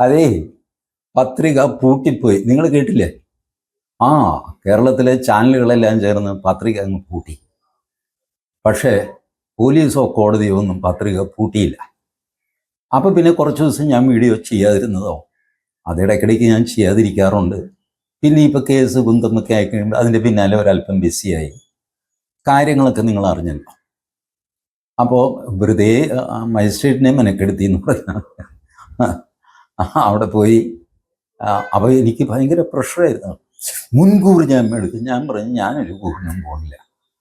അതേ, പത്രിക പൂട്ടിപ്പോയി. നിങ്ങൾ കേട്ടില്ലേ? ആ, കേരളത്തിലെ ചാനലുകളെല്ലാം ചേർന്ന് പത്രിക അങ്ങ് പൂട്ടി. പക്ഷേ പോലീസോ കോടതിയോ ഒന്നും പത്രിക പൂട്ടിയില്ല. അപ്പോൾ പിന്നെ കുറച്ച് ദിവസം ഞാൻ വീഡിയോ ചെയ്യാതിരുന്നതോ, അതിടയ്ക്കിടയ്ക്ക് ഞാൻ ചെയ്യാതിരിക്കാറുണ്ട്. പിന്നെ ഇപ്പോൾ കേസ് കുന്തമൊക്കെ ആയിക്കഴിയുമ്പോൾ അതിൻ്റെ പിന്നാലെ ഒരല്പം ബിസിയായി. കാര്യങ്ങളൊക്കെ നിങ്ങൾ അറിഞ്ഞല്ലോ. അപ്പോൾ വെറുതെ മജിസ്ട്രേറ്റിനെ മെനക്കെടുത്തി എന്ന് പറഞ്ഞാൽ അവിടെ പോയി. അപ്പോൾ എനിക്ക് ഭയങ്കര പ്രഷറായിരുന്നു. മുൻകൂർ ജാമ്യം എടുക്കും. ഞാൻ പറഞ്ഞു ഞാനൊരു കൂറിനും പോകില്ല,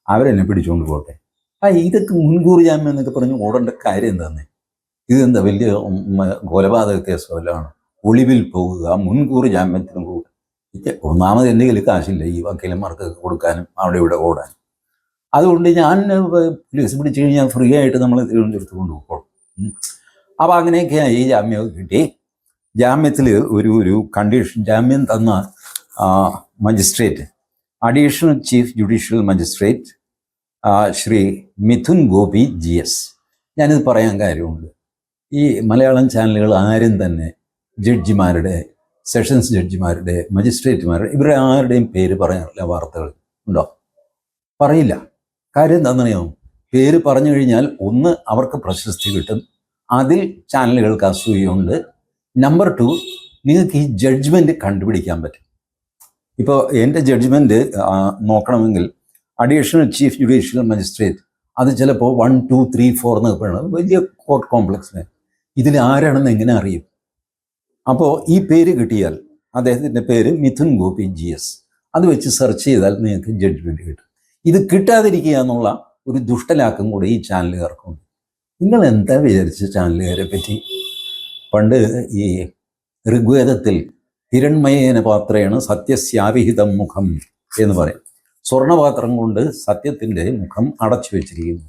അവരെന്നെ പിടിച്ചുകൊണ്ട് പോട്ടെ. ഇതൊക്കെ മുൻകൂർ ജാമ്യം എന്നൊക്കെ പറഞ്ഞ് ഓടേണ്ട കാര്യം എന്താന്നേ? ഇതെന്താ വലിയ കൊലപാതക കേസ് വല്ലതാണ്? ഒളിവിൽ പോകുക, മുൻകൂർ ജാമ്യത്തിന് പോകുക. ഒന്നാമത് എൻ്റെ കയ്യിൽ കാശില്ല ഈ വക്കീലന്മാർക്കൊക്കെ കൊടുക്കാനും അവിടെ ഇവിടെ ഓടാനും. അതുകൊണ്ട് ഞാൻ പോലീസ് പിടിച്ചു കഴിഞ്ഞാൽ ഫ്രീ ആയിട്ട് നമ്മൾ തിരുവനന്തപുരത്ത് കൊണ്ടുപോകും. അപ്പോൾ അങ്ങനെയൊക്കെയായി ജാമ്യമൊക്കെ കിട്ടി. ജാമ്യത്തിൽ ഒരു കണ്ടീഷൻ, ജാമ്യം തന്ന magistrate, additional chief judicial magistrate Shri Mithun Gopi GS. ഞാനിത് പറയാൻ കാര്യമുണ്ട്. ഈ മലയാളം ചാനലുകൾ ആരും തന്നെ ജഡ്ജിമാരുടെ, സെഷൻസ് ജഡ്ജിമാരുടെ, മജിസ്ട്രേറ്റുമാരുടെ ഇവരുടെ ആരുടെയും പേര് പറയാറില്ല. വാർത്തകൾ ഉണ്ടോ? പറയില്ല. കാര്യം എന്താണെന്നറിയോ? പേര് പറഞ്ഞു കഴിഞ്ഞാൽ ഒന്ന് അവർക്ക് പ്രശസ്തി കിട്ടും, അതിൽ ചാനലുകൾക്ക് അസൂയുണ്ട്. നമ്പർ 2, നിങ്ങൾക്ക് ഈ ജഡ്ജ്മെൻറ്റ് കണ്ടുപിടിക്കാൻ പറ്റും. ഇപ്പോൾ എൻ്റെ ജഡ്ജ്മെൻറ്റ് നോക്കണമെങ്കിൽ അഡീഷണൽ ചീഫ് ജുഡീഷ്യൽ മജിസ്ട്രേറ്റ്, അത് ചിലപ്പോൾ 1, 2, 3, 4 എന്നൊക്കെ പറയണം. വലിയ കോർട്ട് കോംപ്ലക്സിന് ഇതിൽ ആരാണെന്ന് എങ്ങനെ അറിയും? അപ്പോൾ ഈ പേര് കിട്ടിയാൽ, അദ്ദേഹത്തിൻ്റെ പേര് മിഥുൻ ഗോപി GS, അത് വെച്ച് സെർച്ച് ചെയ്താൽ നിങ്ങൾക്ക് ജഡ്ജ്മെൻറ്റ് കിട്ടും. ഇത് കിട്ടാതിരിക്കുക എന്നുള്ള ഒരു ദുഷ്ടലാക്കം കൂടെ ഈ ചാനലുകാർക്കുണ്ട്. നിങ്ങൾ എന്താ വിചാരിച്ച ചാനലുകാരെ പറ്റി? പണ്ട് ഈ ഋഗ്വേദത്തിൽ ഹിരൺമയേന പാത്രേണ സത്യസ്യാവിഹിതം മുഖം എന്ന് പറയും. സ്വർണപാത്രം കൊണ്ട് സത്യത്തിൻ്റെ മുഖം അടച്ചു വെച്ചിരിക്കുന്നു,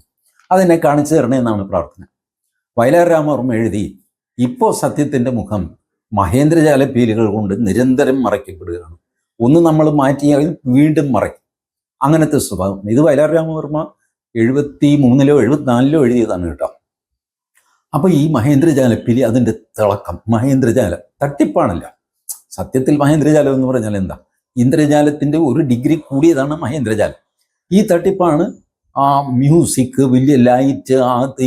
അതെന്നെ കാണിച്ചു തരണേ എന്നാണ് പ്രാർത്ഥന. വയലാർ രാമവർമ്മ എഴുതി, ഇപ്പോൾ സത്യത്തിൻ്റെ മുഖം മഹേന്ദ്രജാല പീലുകൾ കൊണ്ട് നിരന്തരം മറയ്ക്കപ്പെടുകയാണ്. ഒന്ന് നമ്മൾ മാറ്റിയാൽ വീണ്ടും മറയ്ക്കും. അങ്ങനത്തെ സ്വഭാവം. ഇത് വയലാർ രാമവർമ്മ 73-ലോ 74-ലോ എഴുതിയതാണ് കേട്ടോ. അപ്പോൾ ഈ മഹേന്ദ്രജാലപ്പീലി, അതിൻ്റെ തിളക്കം, മഹേന്ദ്രജാലം തട്ടിപ്പാണല്ല. സത്യത്തിൽ മഹേന്ദ്രജാലം എന്ന് പറഞ്ഞാൽ എന്താ? ഇന്ദ്രജാലത്തിൻ്റെ ഒരു ഡിഗ്രി കൂടിയതാണ് മഹേന്ദ്രജാലം. ഈ തട്ടിപ്പാണ് മ്യൂസിക്, വലിയ ലൈറ്റ്,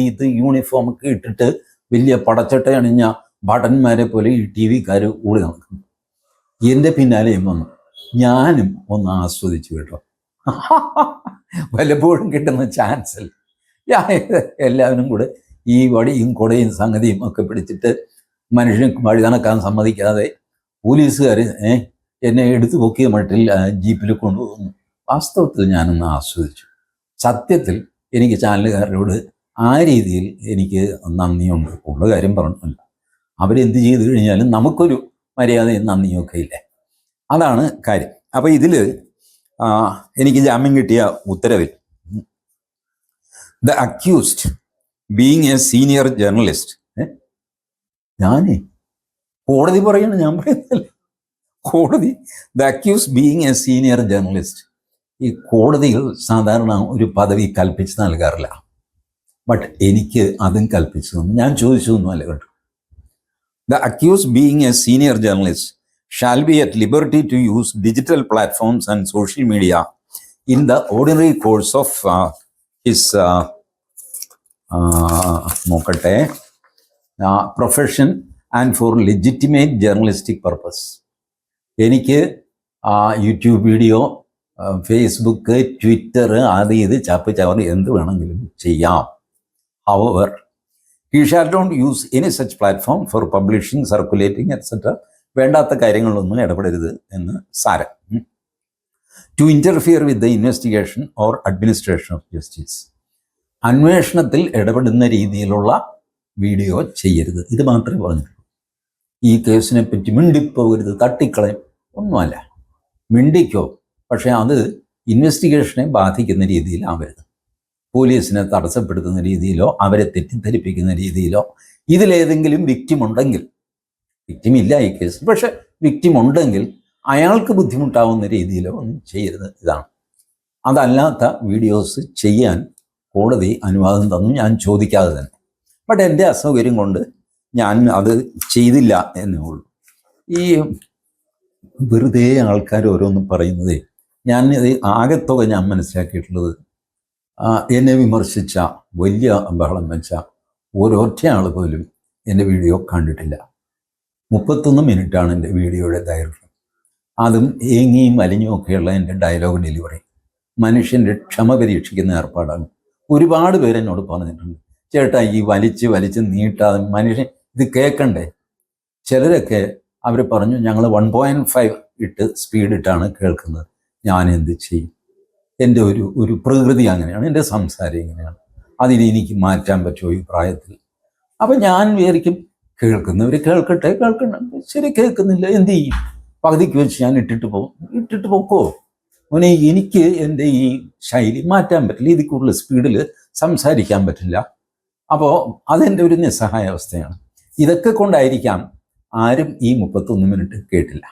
ഇത് യൂണിഫോം ഒക്കെ ഇട്ടിട്ട് വലിയ പടച്ചട്ട അണിഞ്ഞ ഭടന്മാരെ പോലെ ഈ TV-ക്കാർ ഓടി നടക്കുന്നു. എൻ്റെ പിന്നാലെയും വന്നു. ഞാനും ഒന്ന് ആസ്വദിച്ചു കേട്ടോ. വല്ലപ്പോഴും കിട്ടുന്ന ചാൻസിൽ എല്ലാവരും കൂടെ ഈ വടിയും കൊടയും സംഗതിയും ഒക്കെ പിടിച്ചിട്ട് മനുഷ്യന് വഴി നടക്കാൻ സമ്മതിക്കാതെ പോലീസുകാർ എന്നെ എടുത്തു പൊക്കിയ മട്ടിൽ ജീപ്പിൽ കൊണ്ടുപോകുന്നു. വാസ്തവത്തിൽ ഞാനൊന്ന് ആസ്വദിച്ചു. സത്യത്തിൽ എനിക്ക് ചാനലുകാരോട് ആ രീതിയിൽ എനിക്ക് നന്ദിയുണ്ട്. ഉള്ള കാര്യം പറഞ്ഞില്ല. അവരെന്ത് ചെയ്തു കഴിഞ്ഞാലും നമുക്കൊരു മര്യാദയും നന്ദിയൊക്കെ ഇല്ലേ? അതാണ് കാര്യം. അപ്പോൾ ഇതിൽ എനിക്ക് ജാമ്യം കിട്ടിയ ഉത്തരവിൽ the accused being A senior journalist, ഞാനേ കോടതി പറയണം, ഞാൻ പറയുന്നില്ല. കോടതി the accused being A senior journalist. ഈ കോടതികൾ സാധാരണ ഒരു പദവി കൽപ്പിച്ച് നൽകാറില്ല. ബട്ട് എനിക്ക് അതും കൽപ്പിച്ചു തന്നു. ഞാൻ ചോദിച്ചതൊന്നുമല്ല കേട്ടോ. The accused being A senior journalist shall be at liberty to use digital platforms and social media in the ordinary course of his profession and for legitimate journalistic purpose. എനിക്ക് യൂട്യൂബ് വീഡിയോ, ഫേസ്ബുക്ക്, ട്വിറ്റർ, അത് ഇത് chop ചവറ് എന്ത് വേണമെങ്കിലും ചെയ്യാം. However, he shall not use any such platform for publishing, circulating, etc. വേണ്ടാത്ത കാര്യങ്ങളൊന്നും ഇടപെടരുത് എന്ന് സാരം. To interfere with the investigation or administration of justice. അന്വേഷണത്തിൽ ഇടപെടുന്ന രീതിയിലുള്ള വീഡിയോ ചെയ്യരുത്. ഇത് മാത്രമേ പറഞ്ഞിട്ടുള്ളൂ. ഈ കേസിനെ പറ്റി മിണ്ടിപ്പോകരുത്, തട്ടിക്കളയും ഒന്നുമല്ല. മിണ്ടിക്കോ, പക്ഷേ അത് ഇൻവെസ്റ്റിഗേഷനെ ബാധിക്കുന്ന രീതിയിലാവരുത്. പോലീസിനെ തടസ്സപ്പെടുത്തുന്ന രീതിയിലോ അവരെ തെറ്റിദ്ധരിപ്പിക്കുന്ന രീതിയിലോ, ഇതിലേതെങ്കിലും വിക്ടിം ഉണ്ടെങ്കിൽ, വിക്ടിം ഇല്ല ഈ കേസ്, പക്ഷെ വിക്ടിം ഉണ്ടെങ്കിൽ അയാൾക്ക് ബുദ്ധിമുട്ടാവുന്ന രീതിയിലോ ഒന്നും ചെയ്യരുത്. ഇതാണ്. അതല്ലാത്ത വീഡിയോസ് ചെയ്യാൻ കോടതി അനുവാദം തന്നു, ഞാൻ ചോദിക്കാതെ തന്നെ. ബട്ട് എൻ്റെ അസൗകര്യം കൊണ്ട് ഞാൻ അത് ചെയ്തില്ല എന്നേ ഉള്ളൂ. ഈ വെറുതെ ആൾക്കാർ ഓരോന്നും പറയുന്നത്, ഞാൻ ആകെത്തുക ഞാൻ മനസ്സിലാക്കിയിട്ടുള്ളത്, എന്നെ വിമർശിച്ച, വലിയ ബഹളം വെച്ച ഒരൊറ്റ ആൾ പോലും എൻ്റെ വീഡിയോ കണ്ടിട്ടില്ല. 31 മിനിറ്റാണ് എൻ്റെ വീഡിയോയുടെ ദൈർഘ്യം. അതും ഏങ്ങിയും അലിഞ്ഞും ഒക്കെയുള്ള എൻ്റെ ഡയലോഗ് ഡെലിവറി മനുഷ്യൻ്റെ ക്ഷമ പരീക്ഷിക്കുന്ന ഏർപ്പാടാണ്. ഒരുപാട് പേര് എന്നോട് പറഞ്ഞിട്ടുണ്ട്, ചേട്ടാ ഈ വലിച്ച് നീട്ടാതെ മനുഷ്യൻ ഇത് കേൾക്കണ്ടേ. ചിലരൊക്കെ അവർ പറഞ്ഞു ഞങ്ങൾ 1.5 ഇട്ട് സ്പീഡിട്ടാണ് കേൾക്കുന്നത്. ഞാൻ എന്ത് ചെയ്യും? എൻ്റെ ഒരു പ്രകൃതി അങ്ങനെയാണ്, എൻ്റെ സംസാരം ഇങ്ങനെയാണ്. അതിനെ എനിക്ക് മാറ്റാൻ പറ്റുമോ ഈ പ്രായത്തിൽ? അപ്പം ഞാൻ വിചാരിക്കും കേൾക്കുന്നവർ കേൾക്കണ്ട. ശരി, കേൾക്കുന്നില്ല, എന്ത് ചെയ്യും? പകുതിക്ക് വെച്ച് ഞാൻ ഇട്ടിട്ട് പൊക്കോ മോനെ. എനിക്ക് എൻ്റെ ഈ ശൈലി മാറ്റാൻ പറ്റില്ല, ഇതിൽ കൂടുതൽ സ്പീഡിൽ സംസാരിക്കാൻ പറ്റില്ല. അപ്പോൾ അതെൻ്റെ ഒരു നിസ്സഹായ അവസ്ഥയാണ്. ഇതൊക്കെ കൊണ്ടായിരിക്കാം ആരും ഈ 31 മിനിറ്റ് കേട്ടില്ല.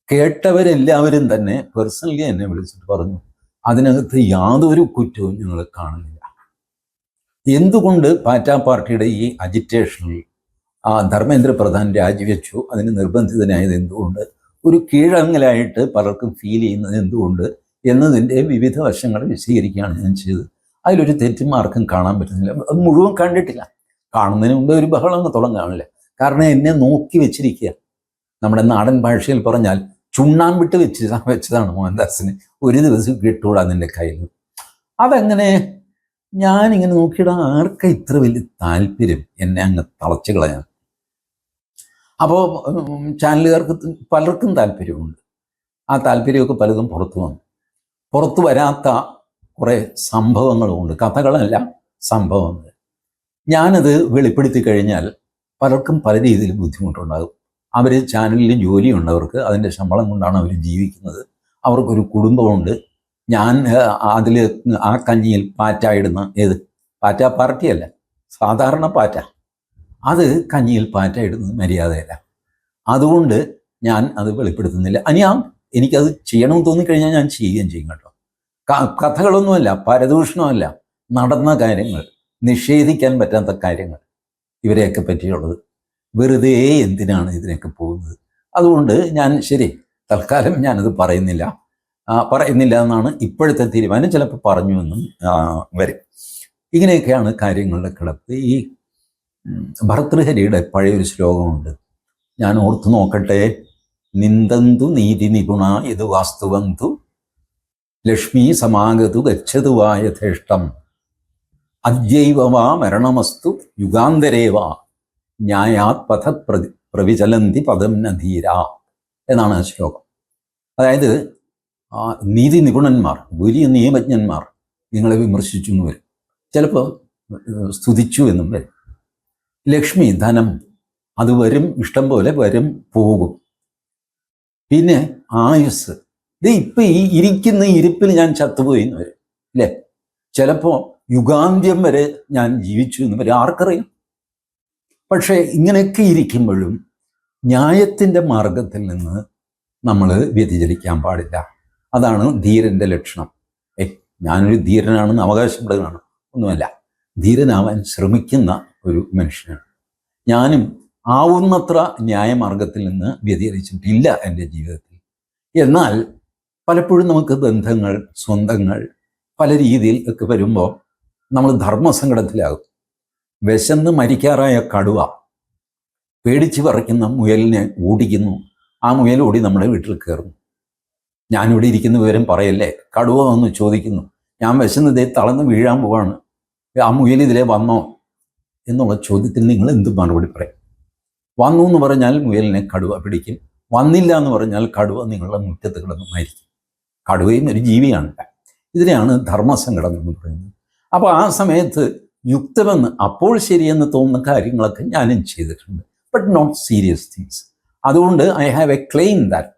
കേട്ടവരെല്ലാവരും തന്നെ പേഴ്സണലി എന്നെ വിളിച്ചിട്ട് പറഞ്ഞു, അതിനകത്ത് യാതൊരു കുറ്റവും ഞങ്ങൾ കാണുന്നില്ല. എന്തുകൊണ്ട് പാറ്റ പാർട്ടിയുടെ ഈ അജിറ്റേഷനിൽ ധർമ്മേന്ദ്ര പ്രധാൻ രാജിവെച്ചു, അതിന് നിർബന്ധിതനായത് എന്തുകൊണ്ട്, ഒരു കീഴങ്ങലായിട്ട് പലർക്കും ഫീൽ ചെയ്യുന്നത് എന്തുകൊണ്ട് എന്നതിൻ്റെ വിവിധ വശങ്ങൾ വിശദീകരിക്കുകയാണ് ഞാൻ ചെയ്തത്. അതിലൊരു തെറ്റും ആർക്കും കാണാൻ പറ്റുന്നില്ല. അത് മുഴുവൻ കണ്ടിട്ടില്ല. കാണുന്നതിന് മുമ്പ് ഒരു ബഹളം തുടങ്ങാനില്ല. കാരണം എന്നെ നോക്കി വെച്ചിരിക്കുക. നമ്മുടെ നാടൻ ഭാഷയിൽ പറഞ്ഞാൽ ചുണ്ണാമ്പിട്ട് വെച്ചതാണ് മോഹൻദാസിന്. ഒരു ദിവസം കിട്ടൂടാ നിൻ്റെ കയ്യിൽ. അതെങ്ങനെ ഞാനിങ്ങനെ നോക്കിയിടാൻ ആർക്കാ ഇത്ര വലിയ താല്പര്യം എന്നെ അങ്ങ് തളച്ചു കളയാൻ? അപ്പോൾ ചാനലുകാർക്ക് പലർക്കും താല്പര്യമുണ്ട്. ആ താല്പര്യമൊക്കെ പലതും പുറത്തു വരാത്ത കുറേ സംഭവങ്ങളുമുണ്ട്. കഥകളല്ല, സംഭവങ്ങൾ. ഞാനത് വെളിപ്പെടുത്തി കഴിഞ്ഞാൽ പലർക്കും പല രീതിയിൽ ബുദ്ധിമുട്ടുണ്ടാകും. അവർ ചാനലിൽ ജോലിയുണ്ടവർക്ക്, അതിൻ്റെ ശമ്പളം കൊണ്ടാണ് അവർ ജീവിക്കുന്നത്. അവർക്കൊരു കുടുംബമുണ്ട്. ഞാൻ അതിൽ ആ കഞ്ഞിയിൽ പാറ്റ ഇടുന്ന, ഏത് പാറ്റ പാർട്ടിയല്ല, സാധാരണ പാറ്റ, അത് കഞ്ഞിയിൽ പാറ്റ ഇടുന്നത് മര്യാദയല്ല. അതുകൊണ്ട് ഞാൻ അത് വെളിപ്പെടുത്തുന്നില്ല. എനിക്കത് ചെയ്യണമെന്ന് തോന്നിക്കഴിഞ്ഞാൽ ഞാൻ ചെയ്യുകയും ചെയ്യും കേട്ടോ. കഥകളൊന്നുമല്ല, പരദൂഷണമല്ല, നടന്ന കാര്യങ്ങൾ, നിഷേധിക്കാൻ പറ്റാത്ത കാര്യങ്ങൾ, ഇവരെയൊക്കെ പറ്റിയുള്ളത്. വെറുതെ എന്തിനാണ് ഇതിനൊക്കെ പോകുന്നത്? അതുകൊണ്ട് ഞാൻ തൽക്കാലം ഞാനത് പറയുന്നില്ല എന്നാണ് ഇപ്പോഴത്തെ തീരുമാനം. ചിലപ്പോൾ പറഞ്ഞു എന്നും വരും. ഇങ്ങനെയൊക്കെയാണ് കാര്യങ്ങളുടെ കിടപ്പ്. ഈ ഭർതൃഹരിയുടെ പഴയൊരു ശ്ലോകമുണ്ട്, ഞാൻ ഓർത്തു നോക്കട്ടെ. നിന്ദന്തു നീതി നിപുണ ഇത് വാസ്തുവന്തു ലക്ഷ്മി സമാഗതു ഗച്ഛതു വാ യഥേഷ്ടം അദ്യൈവ മരണമസ്തു യുഗാന്തരേവാ ന്യായാത് പഥ പ്രവിചലന്തി പദം നധീര എന്നാണ് ആ ശ്ലോകം. അതായത് നീതി നിപുണന്മാർ, വലിയ നിയമജ്ഞന്മാർ നിങ്ങളെ വിമർശിച്ചു എന്ന് വരും, ചിലപ്പോൾ സ്തുതിച്ചു എന്നും വരും. ലക്ഷ്മി, ധനം, അത് വരും, ഇഷ്ടം പോലെ വരും, പോകും. പിന്നെ ആയുസ്, ഇപ്പം ഈ ഇരിക്കുന്ന ഇരിപ്പിൽ ഞാൻ ചത്തുപോയി എന്ന് വരും, അല്ലേ? ചിലപ്പോൾ യുഗാന്ത്യം വരെ ഞാൻ ജീവിച്ചു എന്ന് വരും, ആർക്കറിയാം? പക്ഷേ ഇങ്ങനെയൊക്കെ ഇരിക്കുമ്പോഴും ന്യായത്തിൻ്റെ മാർഗത്തിൽ നിന്ന് നമ്മൾ വ്യതിചലിക്കാൻ പാടില്ല. അതാണ് ധീരൻ്റെ ലക്ഷണം. ഞാനൊരു ധീരനാണെന്ന് അവകാശപ്പെടുകയാണ് ഒന്നുമല്ല, ധീരനാവാൻ ശ്രമിക്കുന്ന ഒരു മനുഷ്യനാണ്. ഞാനും ആവുന്നത്ര ന്യായമാർഗത്തിൽ നിന്ന് വ്യതിചലിച്ചിട്ടില്ല എൻ്റെ ജീവിതത്തിൽ. എന്നാൽ പലപ്പോഴും നമുക്ക് ബന്ധങ്ങൾ, സ്വന്തങ്ങൾ പല രീതിയിൽ ഒക്കെ വരുമ്പോൾ നമ്മൾ ധർമ്മസങ്കടത്തിലാകും. വിശന്ന് മരിക്കാറായ കടുവ പേടിച്ച് വിറയ്ക്കുന്ന മുയലിനെ ഓടിക്കുന്നു. ആ മുയൽ ഓടി നമ്മുടെ വീട്ടിൽ കയറുന്നു. ഞാനിവിടെ ഇരിക്കുന്ന വിവരം പറയല്ലേ, കടുവ വന്ന് ചോദിക്കുന്നു, ഞാൻ വിശന്നതേ തളർന്ന് വീഴാൻ പോവാണ്, ആ മുയൽ ഇതിലെ വന്നോ എന്നുള്ള ചോദ്യത്തിന് നിങ്ങൾ എന്ത് മറുപടി പറയും? വന്നു എന്ന് പറഞ്ഞാൽ മുയലിനെ കടുവ പിടിക്കും, വന്നില്ല എന്ന് പറഞ്ഞാൽ കടുവ നിങ്ങളുടെ മുറ്റത്ത് കിടന്ന് മരിക്കും. കടുവയും ഒരു ജീവിയാണ്. ഇതിനെയാണ് ധർമ്മസങ്കടം എന്ന് പറയുന്നത്. അപ്പോൾ ആ സമയത്ത് യുക്തമെന്ന്, അപ്പോൾ ശരിയെന്ന് തോന്നുന്ന കാര്യങ്ങളൊക്കെ ഞാനും ചെയ്തിട്ടുണ്ട്, ബട്ട് നോട്ട് സീരിയസ് തിങ്സ്. അതുകൊണ്ട് I have A claim that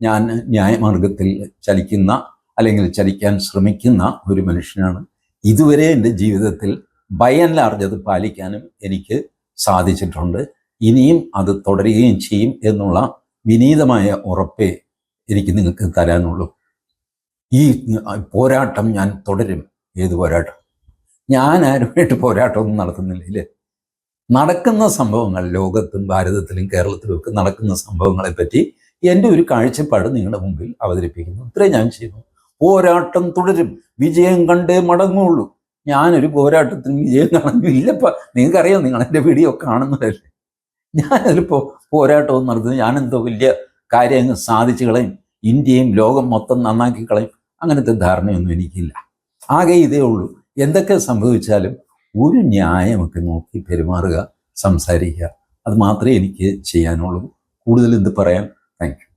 ഞാൻ ന്യായമാർഗത്തിൽ ചലിക്കുന്ന, അല്ലെങ്കിൽ ചലിക്കാൻ ശ്രമിക്കുന്ന ഒരു മനുഷ്യനാണ്. ഇതുവരെ എൻ്റെ ജീവിതത്തിൽ ബൈ ആൻഡ് ലാർജ് അത് പാലിക്കാനും എനിക്ക് സാധിച്ചിട്ടുണ്ട്. ഇനിയും അത് തുടരുകയും ചെയ്യും എന്നുള്ള വിനീതമായ ഉറപ്പേ എനിക്ക് നിങ്ങൾക്ക് തരാനുള്ളൂ. ഈ പോരാട്ടം ഞാൻ തുടരും. ഏത് പോരാട്ടം? ഞാൻ ആരുമായിട്ട് പോരാട്ടമൊന്നും നടത്തുന്നില്ല, ഇല്ലേ? നടക്കുന്ന സംഭവങ്ങൾ, ലോകത്തും ഭാരതത്തിലും കേരളത്തിലും ഒക്കെ നടക്കുന്ന സംഭവങ്ങളെപ്പറ്റി എൻ്റെ ഒരു കാഴ്ചപ്പാട് നിങ്ങളുടെ മുമ്പിൽ അവതരിപ്പിക്കുന്നു. ഇത്രയും ഞാൻ ചെയ്യുന്നു. പോരാട്ടം തുടരും, വിജയം കണ്ടേ മടങ്ങുള്ളൂ. ഞാനൊരു പോരാട്ടത്തിന് വിജയം കാണുന്നില്ലപ്പ. നിങ്ങൾക്കറിയാം, നിങ്ങൾ എൻ്റെ വീഡിയോ കാണുന്നതല്ലേ. ഞാനതിലിപ്പോൾ പോരാട്ടവും നടത്തുന്നു, ഞാനെന്തോ വലിയ കാര്യം സാധിച്ചു കളയും, ഇന്ത്യയും ലോകം മൊത്തം നന്നാക്കി കളയും, അങ്ങനത്തെ ധാരണയൊന്നും എനിക്കില്ല. ആകെ ഇതേ ഉള്ളൂ, എന്തൊക്കെ സംഭവിച്ചാലും ഒരു ന്യായമൊക്കെ നോക്കി പെരുമാറുക, സംസാരിക്കുക, അത് മാത്രമേ എനിക്ക് ചെയ്യാനുള്ളൂ. കൂടുതൽ എന്ത് പറയാൻ. Thank you.